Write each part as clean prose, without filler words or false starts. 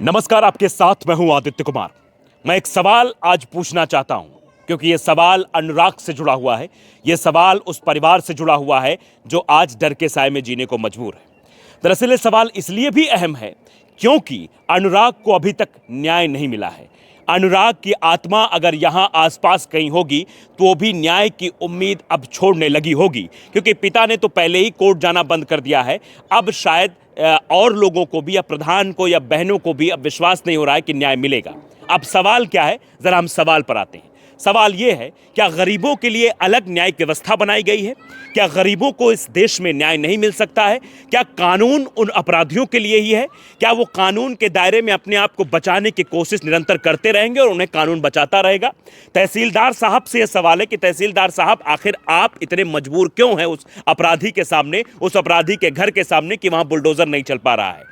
नमस्कार, आपके साथ मैं हूं आदित्य कुमार। मैं एक सवाल आज पूछना चाहता हूं क्योंकि यह सवाल अनुराग से जुड़ा हुआ है। यह सवाल उस परिवार से जुड़ा हुआ है जो आज डर के साए में जीने को मजबूर है। दरअसल यह सवाल इसलिए भी अहम है क्योंकि अनुराग को अभी तक न्याय नहीं मिला है। अनुराग की आत्मा अगर यहां आसपास कहीं होगी तो वो भी न्याय की उम्मीद अब छोड़ने लगी होगी, क्योंकि पिता ने तो पहले ही कोर्ट जाना बंद कर दिया है। अब शायद और लोगों को भी या प्रधान को या बहनों को भी अब विश्वास नहीं हो रहा है कि न्याय मिलेगा। अब सवाल क्या है, जरा हम सवाल पर आते हैं। सवाल यह है, क्या गरीबों के लिए अलग न्यायिक व्यवस्था बनाई गई है? क्या गरीबों को इस देश में न्याय नहीं मिल सकता है? क्या कानून उन अपराधियों के लिए ही है? क्या वो कानून के दायरे में अपने आप को बचाने की कोशिश निरंतर करते रहेंगे और उन्हें कानून बचाता रहेगा? तहसीलदार साहब से यह सवाल है कि तहसीलदार साहब, आखिर आप इतने मजबूर क्यों हैं उस अपराधी के सामने, उस अपराधी के घर के सामने कि वहां बुलडोजर नहीं चल पा रहा है?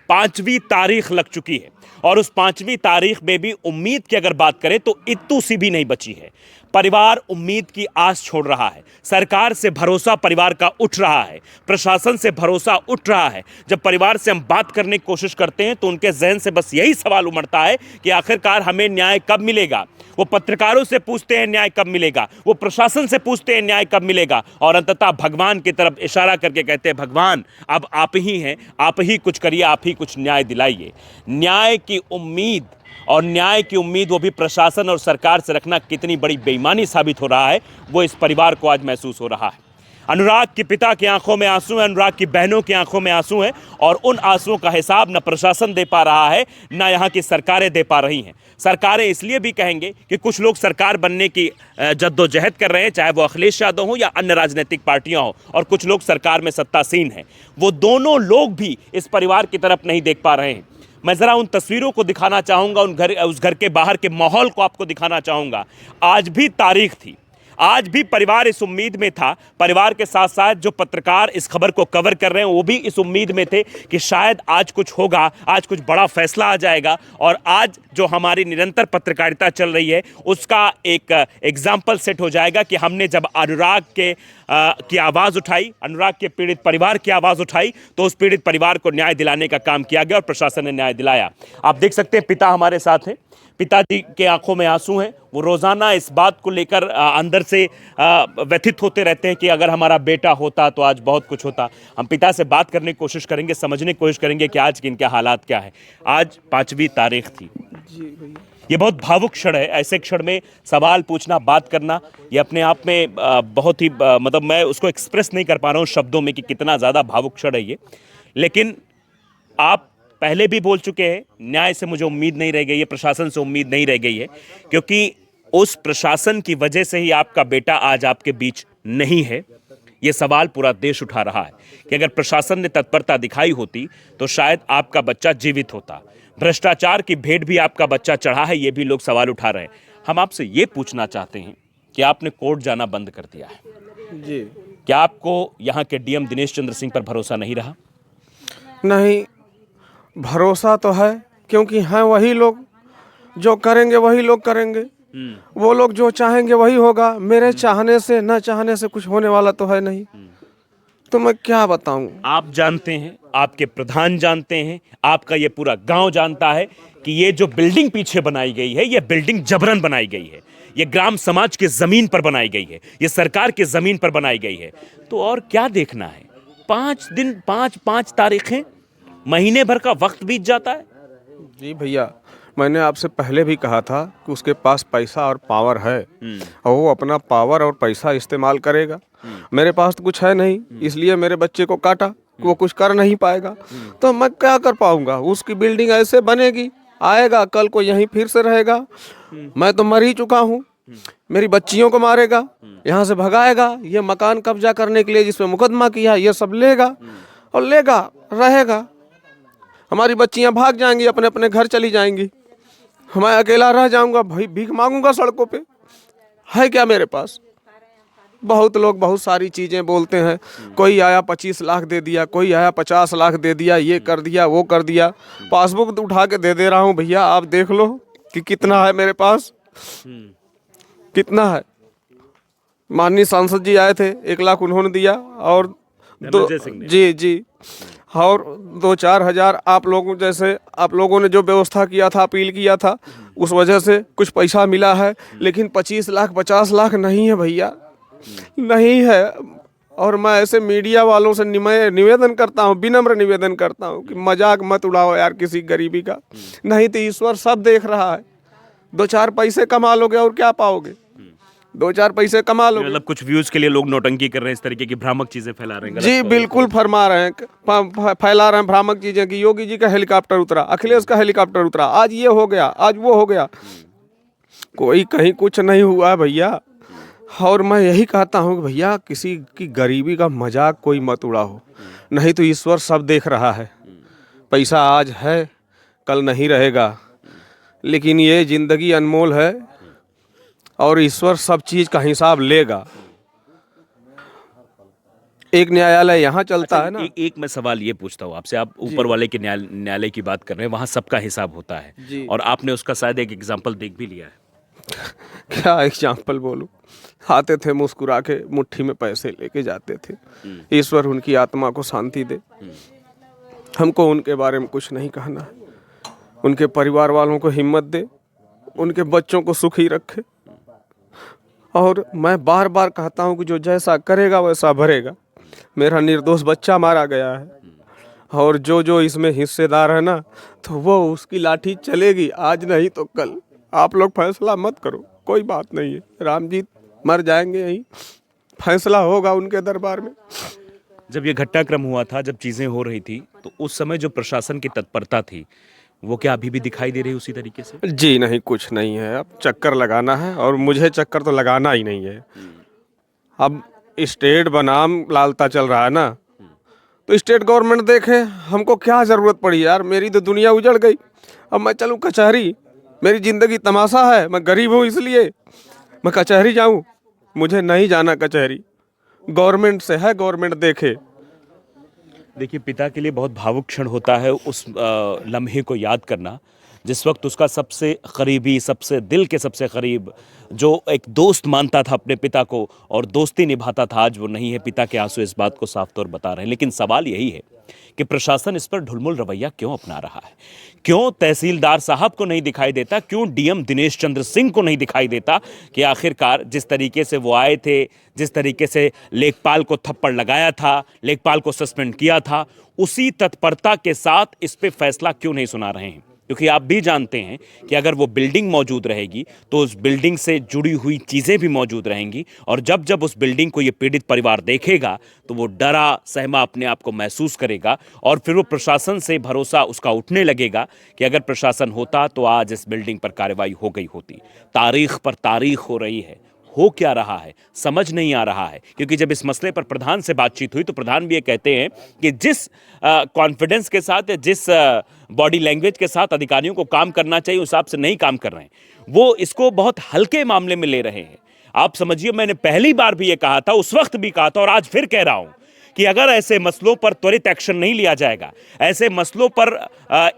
5वीं तारीख लग चुकी है और उस 5वीं तारीख में भी उम्मीद की अगर बात करें तो इत्तू सी भी नहीं बची है। परिवार उम्मीद की आस छोड़ रहा है। सरकार से भरोसा परिवार का उठ रहा है, प्रशासन से भरोसा उठ रहा है। जब परिवार से हम बात करने की कोशिश करते हैं तो उनके जहन से बस यही सवाल उमड़ता है कि आखिरकार हमें न्याय कब मिलेगा। वो पत्रकारों से पूछते हैं न्याय कब मिलेगा, वो प्रशासन से पूछते हैं न्याय कब मिलेगा, और अंततः भगवान की तरफ इशारा करके कहते हैं भगवान अब आप ही हैं, आप ही कुछ करिए, आप ही कुछ न्याय दिलाइए। न्याय की उम्मीद, और न्याय की उम्मीद वो भी प्रशासन और सरकार से रखना कितनी बड़ी बेईमानी साबित हो रहा है, वो इस परिवार को आज महसूस हो रहा है। अनुराग के पिता की आंखों में आंसू हैं, अनुराग की बहनों की आंखों में आंसू हैं, और उन आंसुओं का हिसाब न प्रशासन दे पा रहा है, न यहाँ की सरकारें दे पा रही हैं। सरकारें इसलिए भी कहेंगे कि कुछ लोग सरकार बनने की जद्दोजहद कर रहे हैं, चाहे वो अखिलेश यादव हो या अन्य राजनीतिक पार्टियां हो, और कुछ लोग सरकार में सत्तासीन हैं। वो दोनों लोग भी इस परिवार की तरफ नहीं देख पा रहे हैं। मैं ज़रा उन तस्वीरों को दिखाना चाहूँगा, उस घर के बाहर के माहौल को आपको दिखाना चाहूँगा। आज भी तारीख थी, आज भी परिवार इस उम्मीद में था, परिवार के साथ साथ जो पत्रकार इस खबर को कवर कर रहे हैं वो भी इस उम्मीद में थे कि शायद आज कुछ होगा, आज कुछ बड़ा फैसला आ जाएगा, और आज जो हमारी निरंतर पत्रकारिता चल रही है उसका एक एग्जाम्पल सेट हो जाएगा कि हमने जब अनुराग की आवाज़ उठाई, अनुराग के पीड़ित परिवार की आवाज़ उठाई, तो उस पीड़ित परिवार को न्याय दिलाने का काम किया गया और प्रशासन ने न्याय दिलाया। आप देख सकते हैं पिता हमारे साथ हैं, पिताजी के आंखों में आंसू हैं। वो रोज़ाना इस बात को लेकर अंदर से व्यथित होते रहते हैं कि अगर हमारा बेटा होता तो आज बहुत कुछ होता। हम पिता से बात करने की कोशिश करेंगे, समझने की कोशिश करेंगे कि आज इनके हालात क्या है। आज 5वीं तारीख थी। ये बहुत भावुक क्षण है। ऐसे क्षण में सवाल पूछना, बात करना, ये अपने आप में बहुत ही मतलब मैं उसको एक्सप्रेस नहीं कर पा रहा हूँ शब्दों में कि कितना ज़्यादा भावुक क्षण है ये। लेकिन आप पहले भी बोल चुके हैं, न्याय से मुझे उम्मीद नहीं रह गई है, प्रशासन से उम्मीद नहीं रह गई है, क्योंकि उस प्रशासन की वजह से ही आपका बेटा आज आपके बीच नहीं है। यह सवाल पूरा देश उठा रहा है कि अगर प्रशासन ने तत्परता दिखाई होती तो शायद आपका बच्चा जीवित होता। भ्रष्टाचार की भेंट भी आपका बच्चा चढ़ा है, ये भी लोग सवाल उठा रहे हैं। हम आपसे ये पूछना चाहते हैं कि आपने कोर्ट जाना बंद कर दिया है जी, क्या आपको यहाँ के डीएम दिनेश चंद्र सिंह पर भरोसा नहीं रहा? नहीं, भरोसा तो है, क्योंकि हैं वही लोग, जो करेंगे वही लोग करेंगे। वो लोग जो चाहेंगे वही होगा। मेरे चाहने से न चाहने से कुछ होने वाला तो है नहीं। तो मैं क्या बताऊं? आप जानते हैं, आपके प्रधान जानते हैं, आपका ये पूरा गांव जानता है कि ये जो बिल्डिंग पीछे बनाई गई है, ये बिल्डिंग जबरन बनाई गई है, ये ग्राम समाज की जमीन पर बनाई गई है, ये सरकार की जमीन पर बनाई गई है। तो और क्या देखना है? 5 दिन, 5 तारीखें, महीने भर का वक्त बीत जाता है। जी भैया, मैंने आपसे पहले भी कहा था कि उसके पास पैसा और पावर है और वो अपना पावर और पैसा इस्तेमाल करेगा। मेरे पास तो कुछ है नहीं, इसलिए मेरे बच्चे को काटा, वो कुछ कर नहीं पाएगा। तो मैं क्या कर पाऊंगा? उसकी बिल्डिंग ऐसे बनेगी, आएगा कल को यहीं फिर से रहेगा। मैं तो मर ही चुका हूँ। मेरी बच्चियों को मारेगा, यहाँ से भगाएगा, ये मकान कब्जा करने के लिए जिसमें मुकदमा किया ये सब लेगा और लेगा, रहेगा। हमारी बच्चियां भाग जाएंगी, अपने अपने घर चली जाएंगी। मैं अकेला रह जाऊंगा, भाई भीख मांगूंगा सड़कों पे। है क्या मेरे पास? बहुत लोग बहुत सारी चीज़ें बोलते हैं। कोई आया 25 लाख दे दिया, कोई आया 50 लाख दे दिया, ये कर दिया, वो कर दिया। पासबुक उठा के दे दे रहा हूँ भैया, आप देख लो कि कितना है मेरे पास, कितना है। माननीय सांसद जी आए थे, 1 लाख उन्होंने दिया, और 2 जी और 2-4 हज़ार आप लोगों जैसे आप लोगों ने जो व्यवस्था किया था, अपील किया था, उस वजह से कुछ पैसा मिला है, लेकिन 25 लाख 50 लाख नहीं है भैया, नहीं है। और मैं ऐसे मीडिया वालों से निवेदन करता हूँ, विनम्र निवेदन करता हूँ कि मजाक मत उड़ाओ यार किसी गरीबी का, नहीं तो ईश्वर सब देख रहा है। 2-4 पैसे कमा लोगे और क्या पाओगे, 2-4 पैसे कमा लोगे। मतलब कुछ व्यूज के लिए लोग नौटंकी कर रहे हैं, इस तरीके की भ्रामक चीजें फैला रहे हैं, जी बिल्कुल फरमा रहे हैं, फैला रहे हैं भ्रामक चीजें कि योगी जी का हेलीकॉप्टर उतरा, अखिलेश का हेलीकॉप्टर उतरा, आज ये हो गया, आज वो हो गया। कोई कहीं कुछ नहीं हुआ है भैया। और मैं यही कहता हूँ कि भैया किसी की गरीबी का मजाक कोई मत उड़ाओ, नहीं तो ईश्वर सब देख रहा है। पैसा आज है कल नहीं रहेगा, लेकिन ये जिंदगी अनमोल है और ईश्वर सब चीज का हिसाब लेगा। एक न्यायालय यहाँ चलता है ना। एक मैं सवाल ये पूछता हूँ आपसे, आप ऊपर वाले के न्यायालय की बात कर रहे हैं, वहां सबका हिसाब होता है जी। और आपने उसका शायद एक एग्जाम्पल देख भी लिया है। क्या एग्जाम्पल बोलूं, आते थे मुस्कुरा के मुट्ठी में पैसे लेके जाते थे। ईश्वर उनकी आत्मा को शांति दे, हमको उनके बारे में कुछ नहीं कहना है। उनके परिवार वालों को हिम्मत दे, उनके बच्चों को सुखी रखे। और मैं बार बार कहता हूँ कि जो जैसा करेगा वैसा भरेगा। मेरा निर्दोष बच्चा मारा गया है और जो जो इसमें हिस्सेदार है ना, तो वो उसकी लाठी चलेगी, आज नहीं तो कल। आप लोग फैसला मत करो, कोई बात नहीं है, राम जी मर जाएंगे यहीं, फैसला होगा उनके दरबार में। जब ये घटनाक्रम हुआ था, जब चीजें हो रही थी, तो उस समय जो प्रशासन की तत्परता थी वो क्या अभी भी दिखाई दे रही है उसी तरीके से? जी नहीं, कुछ नहीं है। अब चक्कर लगाना है और मुझे चक्कर तो लगाना ही नहीं है। अब स्टेट बनाम लालता चल रहा है ना, तो स्टेट गवर्नमेंट देखे, हमको क्या ज़रूरत पड़ी यार, मेरी तो दुनिया उजड़ गई। अब मैं चलूँ कचहरी, मेरी ज़िंदगी तमाशा है, मैं गरीब हूँ इसलिए मैं कचहरी जाऊँ? मुझे नहीं जाना कचहरी, गवर्नमेंट से है, गवर्नमेंट देखे। देखिए, पिता के लिए बहुत भावुक क्षण होता है उस लम्हे को याद करना जिस वक्त उसका सबसे करीबी, सबसे दिल के सबसे करीब जो एक दोस्त मानता था अपने पिता को और दोस्ती निभाता था, आज वो नहीं है। पिता के आंसू इस बात को साफ तौर बता रहे हैं। लेकिन सवाल यही है कि प्रशासन इस पर ढुलमुल रवैया क्यों अपना रहा है? क्यों तहसीलदार साहब को नहीं दिखाई देता? क्यों डीएम दिनेश चंद्र सिंह को नहीं दिखाई देता कि आखिरकार जिस तरीके से वो आए थे, जिस तरीके से लेखपाल को थप्पड़ लगाया था, लेखपाल को सस्पेंड किया था, उसी तत्परता के साथ इस पे फैसला क्यों नहीं सुना रहे हैं? क्योंकि आप भी जानते हैं कि अगर वो बिल्डिंग मौजूद रहेगी तो उस बिल्डिंग से जुड़ी हुई चीज़ें भी मौजूद रहेंगी और जब जब उस बिल्डिंग को ये पीड़ित परिवार देखेगा तो वो डरा सहमा अपने आप को महसूस करेगा और फिर वो प्रशासन से भरोसा उसका उठने लगेगा कि अगर प्रशासन होता तो आज इस बिल्डिंग पर कार्रवाई हो गई होती। तारीख पर तारीख हो रही है, हो क्या रहा है समझ नहीं आ रहा है। क्योंकि जब इस मसले पर प्रधान से बातचीत हुई तो प्रधान भी ये कहते हैं कि जिस कॉन्फिडेंस के साथ या जिस बॉडी लैंग्वेज के साथ अधिकारियों को काम करना चाहिए उस हिसाब से नहीं काम कर रहे हैं, वो इसको बहुत हल्के मामले में ले रहे हैं। आप समझिए, मैंने पहली बार भी ये कहा था, उस वक्त भी कहा था और आज फिर कह रहा हूं कि अगर ऐसे मसलों पर त्वरित एक्शन नहीं लिया जाएगा, ऐसे मसलों पर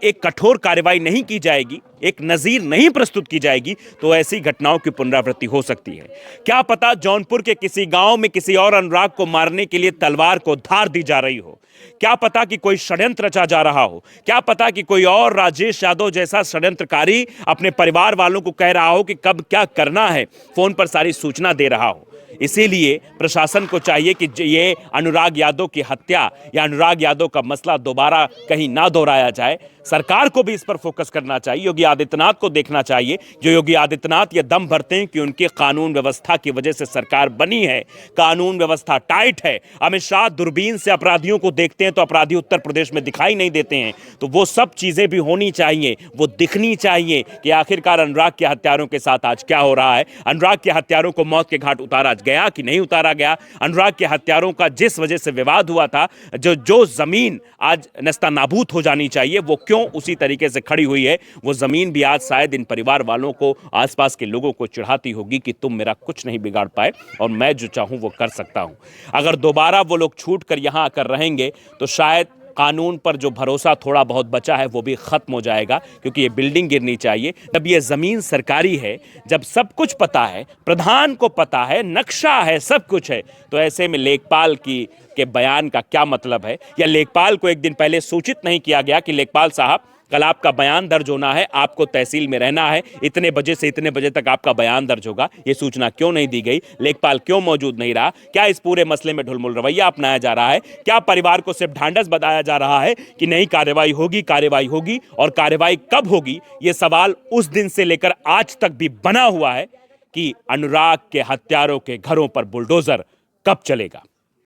एक कठोर कार्रवाई नहीं की जाएगी, एक नज़ीर नहीं प्रस्तुत की जाएगी, तो ऐसी घटनाओं की पुनरावृत्ति हो सकती है। क्या पता जौनपुर के किसी गांव में किसी और अनुराग को मारने के लिए तलवार को धार दी जा रही हो, क्या पता कि कोई षड्यंत्र रचा जा रहा हो, क्या पता कि कोई और राजेश यादव जैसा षड्यंत्रकारी अपने परिवार वालों को कह रहा हो कि कब क्या करना है, फोन पर सारी सूचना दे रहा हो। इसीलिए प्रशासन को चाहिए कि ये अनुराग यादव की हत्या या अनुराग यादव का मसला दोबारा कहीं ना दोहराया जाए। सरकार को भी इस पर फोकस करना चाहिए, योगी आदित्यनाथ को देखना चाहिए। जो योगी आदित्यनाथ ये दम भरते हैं कि उनकी कानून व्यवस्था की वजह से सरकार बनी है, कानून व्यवस्था टाइट है। अमित शाह दूरबीन से अपराधियों को देखते हैं तो अपराधी उत्तर प्रदेश में दिखाई नहीं देते हैं, तो वो सब चीजें भी होनी चाहिए, वो दिखनी चाहिए कि आखिरकार अनुराग के हत्यारों के साथ आज क्या हो रहा है। अनुराग के हत्यारों को मौत के घाट उतारा गया कि नहीं उतारा गया? अनुराग के हत्यारों का जिस वजह से विवाद हुआ था, जो जमीन आज नस्ता नाबूद हो जानी चाहिए, वो क्यों उसी तरीके से खड़ी हुई है? वो जमीन भी आज शायद इन परिवार वालों को, आसपास के लोगों को चिढ़ाती होगी कि तुम मेरा कुछ नहीं बिगाड़ पाए और मैं जो चाहूं वो कर सकता हूं। अगर दोबारा वो लोग छूट कर यहां आकर रहेंगे तो शायद कानून पर जो भरोसा थोड़ा बहुत बचा है वो भी खत्म हो जाएगा, क्योंकि ये बिल्डिंग गिरनी चाहिए। जब ये जमीन सरकारी है, जब सब कुछ पता है, प्रधान को पता है, नक्शा है, सब कुछ है, तो ऐसे में लेखपाल के बयान का क्या मतलब है? या लेखपाल को एक दिन पहले सूचित नहीं किया गया कि लेखपाल साहब कल आपका बयान दर्ज होना है, आपको तहसील में रहना है, इतने बजे से इतने बजे तक आपका बयान दर्ज होगा? ये सूचना क्यों नहीं दी गई? लेखपाल क्यों मौजूद नहीं रहा? क्या इस पूरे मसले में ढुलमुल रवैया अपनाया जा रहा है? क्या परिवार को सिर्फ ढांढस बताया जा रहा है कि नहीं कार्रवाई होगी, कार्रवाई होगी, और कार्रवाई कब होगी? ये सवाल उस दिन से लेकर आज तक भी बना हुआ है कि अनुराग के हत्यारों के घरों पर बुलडोजर कब चलेगा।